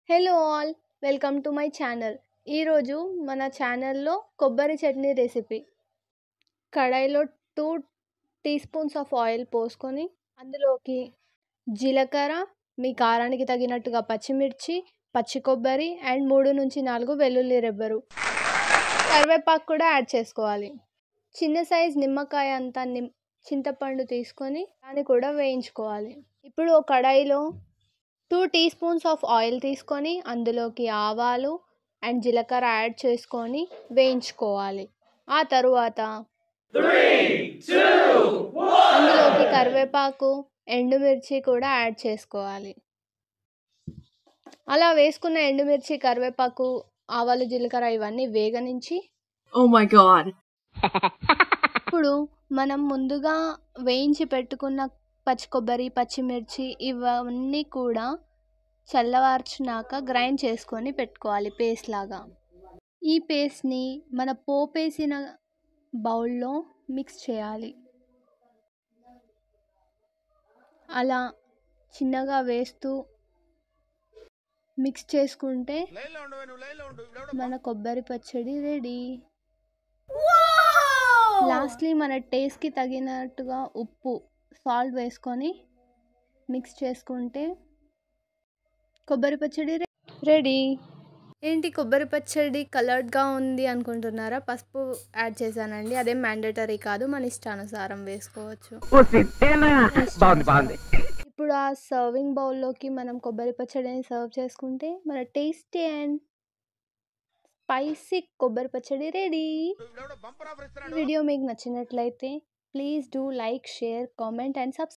Hello all, welcome to my channel. ఈరోజు మన ఛానల్లో కొబ్బరి చట్నీ రెసిపీ. కడాయిలో 2 టీ స్పూన్స్ ఆఫ్ ఆయిల్ పోసుకొని అందులోకి జీలకర్ర, మీ కారానికి తగినట్టుగా పచ్చిమిర్చి, పచ్చి కొబ్బరి అండ్ 3 నుంచి 4 వెల్లుల్లి రెబ్బలు, కరివేపాకు కూడా యాడ్ చేసుకోవాలి. చిన్న సైజ్ నిమ్మకాయ అంత చింతపండు తీసుకొని దాన్ని కూడా వేయించుకోవాలి. ఇప్పుడు ఒక కడాయిలో 2 టీ స్పూన్స్ ఆఫ్ ఆయిల్ తీసుకొని అందులోకి ఆవాలు అండ్ జీలకర్ర యాడ్ చేసుకొని వేయించుకోవాలి. ఆ తరువాత అందులోకి కరివేపాకు, ఎండుమిర్చి కూడా యాడ్ చేసుకోవాలి. అలా వేసుకున్న ఎండుమిర్చి, కరివేపాకు, ఆవాలు, జీలకర్ర ఇవన్నీ వేగనించి ఇప్పుడు మనం ముందుగా వేయించి పెట్టుకున్న పచ్చి కొబ్బరి, పచ్చిమిర్చి ఇవన్నీ కూడా చల్లవార్చినాక గ్రైండ్ చేసుకొని పెట్టుకోవాలి పేస్ట్ లాగా. ఈ పేస్ట్ని మన పోపేసిన బౌల్లో మిక్స్ చేయాలి. అలా చిన్నగా వేస్తూ మిక్స్ చేసుకుంటే మన కొబ్బరి పచ్చడి రెడీ. లాస్ట్లీ మన టేస్ట్కి తగినట్టుగా ఉప్పు, సాల్ట్ వేసుకొని మిక్స్ చేసుకుంటే కొబ్బరి పచ్చడి రెడీ. ఏంటి కొబ్బరి పచ్చడి కలర్డ్గా ఉంది అనుకుంటున్నారా? పసుపు యాడ్ చేశానండి, అదేం మ్యాండేటరీ కాదు, మన ఇష్టానుసారం వేసుకోవచ్చు. ఇప్పుడు ఆ సర్వింగ్ బౌల్లోకి మనం కొబ్బరి పచ్చడిని సర్వ్ చేసుకుంటే మన టేస్టీ అండ్ స్పైసీ కొబ్బరి పచ్చడి రెడీ. ఈ వీడియో మీకు నచ్చినట్లయితే please do like, share, comment and subscribe.